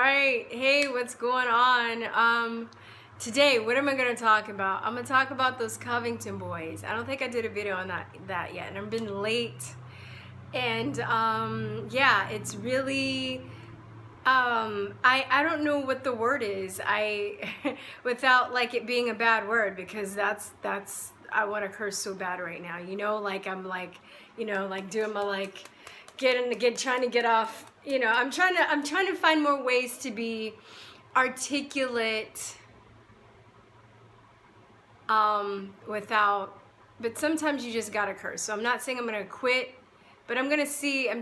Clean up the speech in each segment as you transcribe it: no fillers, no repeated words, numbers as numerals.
right, hey, what's going on? Today, what am I going to talk about? I'm going to talk about those Covington boys. I don't think I did a video on that yet, and I've been late. And yeah, it's really, I don't know what the word is. Without like it being a bad word, because that's I want to curse so bad right now. You know, like I'm like, you know, like doing my like trying to get off. You know, I'm trying to find more ways to be articulate but sometimes you just gotta curse. So I'm not saying I'm gonna quit, but I'm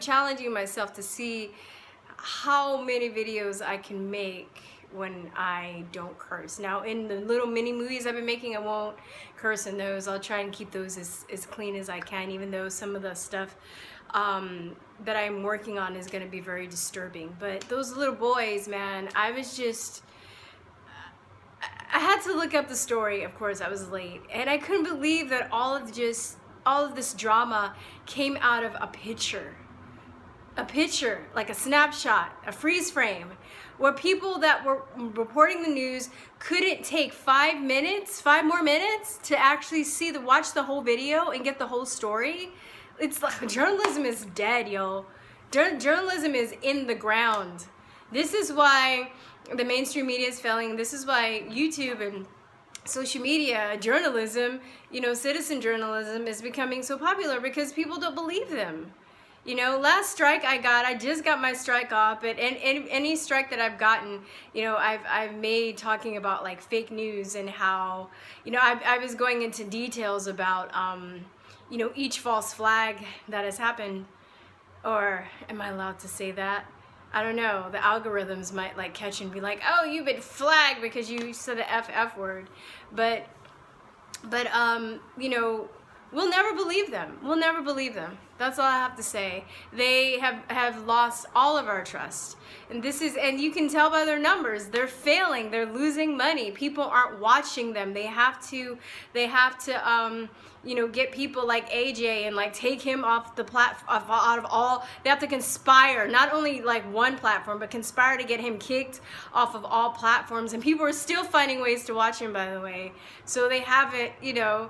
challenging myself to see how many videos I can make when I don't curse. Now in the little mini movies I've been making, I won't curse in those. I'll try and keep those as clean as I can, even though some of the stuff that I'm working on is going to be very disturbing. But those little boys, man, I had to look up the story. Of course, I was late, and I couldn't believe that all of this drama came out of a picture, like a snapshot, a freeze frame, where people that were reporting the news couldn't take 5 more minutes to actually watch the whole video and get the whole story. It's like journalism is dead, yo. Journalism is in the ground. This is why the mainstream media is failing. This is why YouTube and social media journalism, you know, citizen journalism is becoming so popular, because people don't believe them. You know, last strike I just got my strike off, but any strike that I've gotten, you know, I've made talking about like fake news and how, you know, I was going into details about, you know, each false flag that has happened. Or am I allowed to say that? I don't know. The algorithms might like catch and be like, oh, you've been flagged because you said the F word. But you know, we'll never believe them. We'll never believe them. That's all I have to say. They have lost all of our trust. And you can tell by their numbers, they're failing, they're losing money. People aren't watching them. They have to you know, get people like AJ and like take him off the out of all. They have to conspire, not only like one platform, but conspire to get him kicked off of all platforms. And people are still finding ways to watch him, by the way. So they haven't, you know,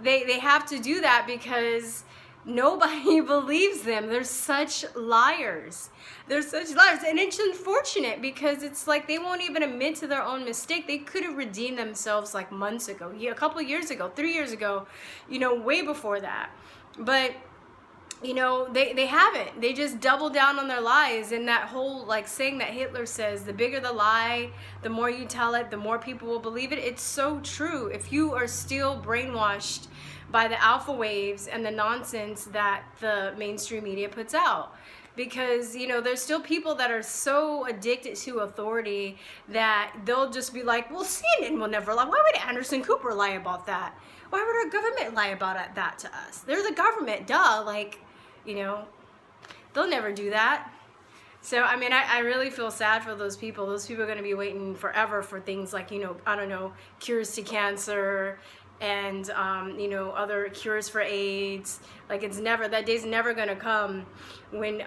they have to do that because nobody believes them. They're such liars. They're such liars. And it's unfortunate because it's like they won't even admit to their own mistake. They could have redeemed themselves like months ago, a couple of years ago, 3 years ago, you know, way before that. But, you know, they haven't. They just double down on their lies. And that whole like saying that Hitler says, the bigger the lie, the more you tell it, the more people will believe it. It's so true. If you are still brainwashed by the alpha waves and the nonsense that the mainstream media puts out. Because, you know, there's still people that are so addicted to authority that they'll just be like, well, CNN will never lie. Why would Anderson Cooper lie about that? Why would our government lie about that to us? They're the government, duh. Like, you know, they'll never do that. So, I mean, I really feel sad for those people. Those people are going to be waiting forever for things like, you know, I don't know, cures to cancer and, you know, other cures for AIDS. Like, that day's never going to come when,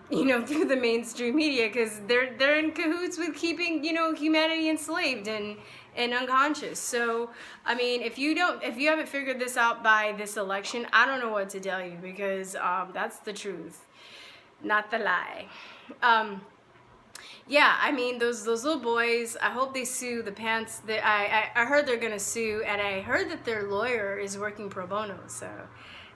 you know, through the mainstream media, because they're in cahoots with keeping, you know, humanity enslaved and unconscious. So, I mean, if you haven't figured this out by this election, I don't know what to tell you, because that's the truth, not the lie. Yeah, I mean, those little boys, I hope they sue the pants. I heard they're going to sue, and I heard that their lawyer is working pro bono. So,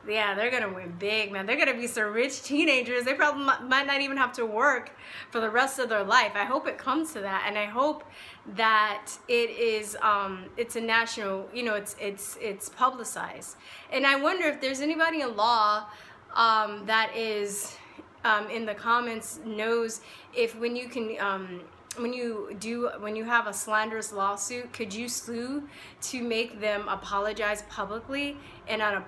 yeah, they're going to win big, man. They're going to be some rich teenagers. They probably might not even have to work for the rest of their life. I hope it comes to that, and I hope that it is, it's a national, you know, it's publicized. And I wonder if there's anybody in law that is... in the comments knows if when you have a slanderous lawsuit, could you sue to make them apologize publicly and on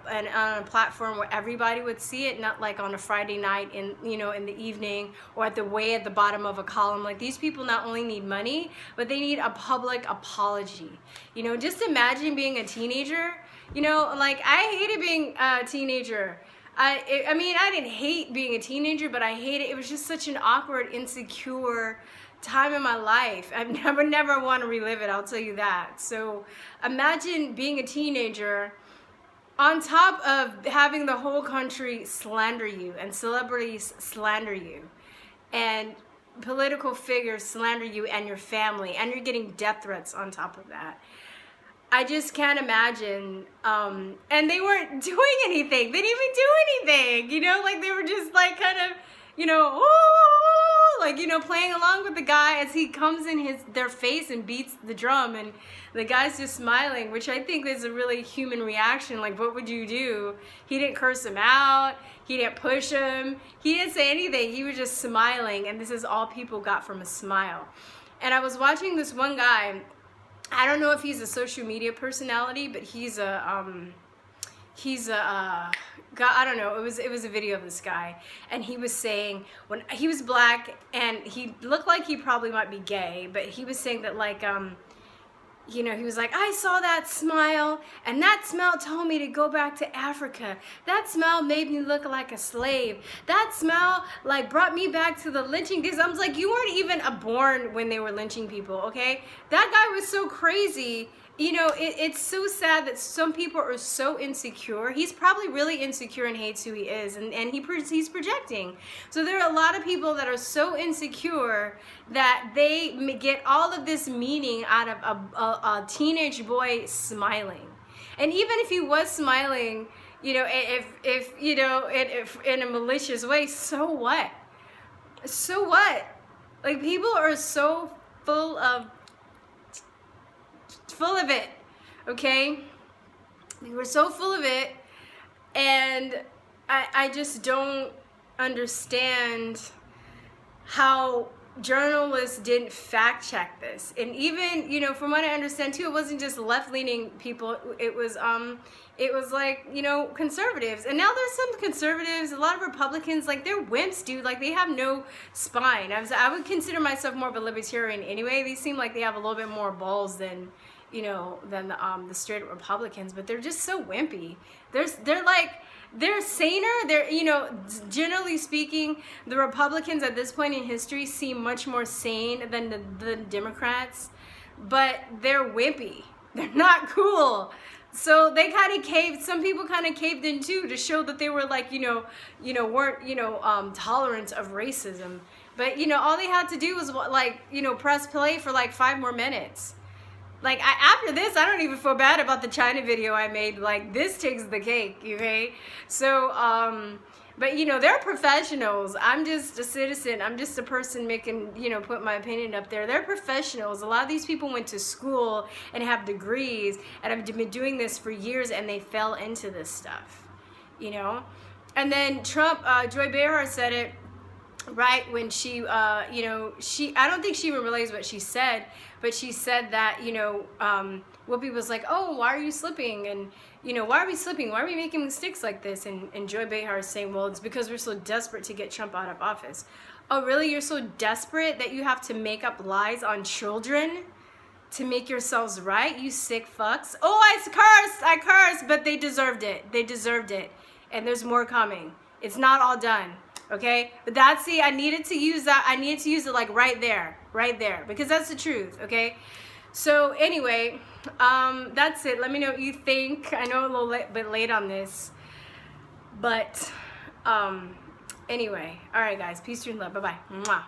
a platform where everybody would see it, not like on a Friday night in the evening or at the bottom of a column. Like, these people not only need money, but they need a public apology. You know, just imagine being a teenager. You know, like, I hated being a teenager. I mean, I didn't hate being a teenager, but I hated, it was just such an awkward, insecure time in my life. I would never want to relive it, I'll tell you that. So imagine being a teenager on top of having the whole country slander you and celebrities slander you and political figures slander you and your family, and you're getting death threats on top of that. I just can't imagine. And they weren't doing anything. They didn't even do anything, you know, like they were just like kind of, you know, ooh, like, you know, playing along with the guy as he comes in their face and beats the drum, and the guy's just smiling, which I think is a really human reaction. Like, what would you do? He didn't curse him out. He didn't push him. He didn't say anything. He was just smiling, and this is all people got from a smile. And I was watching this one guy. I don't know if he's a social media personality, but he's a God, I don't know. It was a video of this guy, and he was saying, when he was black and he looked like he probably might be gay, but he was saying that, like, you know, he was like, I saw that smile, and that smile told me to go back to Africa. That smile made me look like a slave. That smile, like, brought me back to the lynching days. I was like, you weren't even born when they were lynching people, okay? That guy was so crazy. You know, it's so sad that some people are so insecure. He's probably really insecure and hates who he is, and he's projecting. So there are a lot of people that are so insecure that they get all of this meaning out of a teenage boy smiling. And even if he was smiling, you know, if you know, if in a malicious way, so what? So what? Like, people are so full of it, okay? We were so full of it, and I just don't understand how journalists didn't fact check this. And even, you know, from what I understand too, it wasn't just left-leaning people, it was like, you know, conservatives. And now there's some conservatives, a lot of Republicans, like, they're wimps, dude. Like, they have no spine. I would consider myself more of a libertarian anyway. They seem like they have a little bit more balls than, you know, than the straight Republicans, but they're just so wimpy. They're saner. They're, you know, generally speaking, the Republicans at this point in history seem much more sane than the Democrats, but they're wimpy. They're not cool. So they kind of caved. Some people kind of caved in too, to show that they were, like, weren't tolerant of racism. But, you know, all they had to do was, like, you know, press play for like 5 more minutes. Like, after this, I don't even feel bad about the China video I made. Like, this takes the cake, okay? So, but, you know, they're professionals. I'm just a citizen. I'm just a person making, you know, put my opinion up there. They're professionals. A lot of these people went to school and have degrees and have been doing this for years, and they fell into this stuff, you know? And then Trump, Joy Behar said it right when she, you know, I don't think she even realized what she said, but she said that, you know, Whoopi was like, oh, why are you slipping? And, you know, why are we slipping? Why are we making mistakes like this? And Joy Behar is saying, well, it's because we're so desperate to get Trump out of office. Oh, really? You're so desperate that you have to make up lies on children to make yourselves right, you sick fucks? Oh, I cursed, but they deserved it. They deserved it. And there's more coming. It's not all done. Okay, but I needed to use that. I needed to use it, like, right there, because that's the truth. Okay, so anyway, that's it. Let me know what you think. I know a little bit late on this, but anyway, all right, guys, peace, and love. Bye bye. Mwah.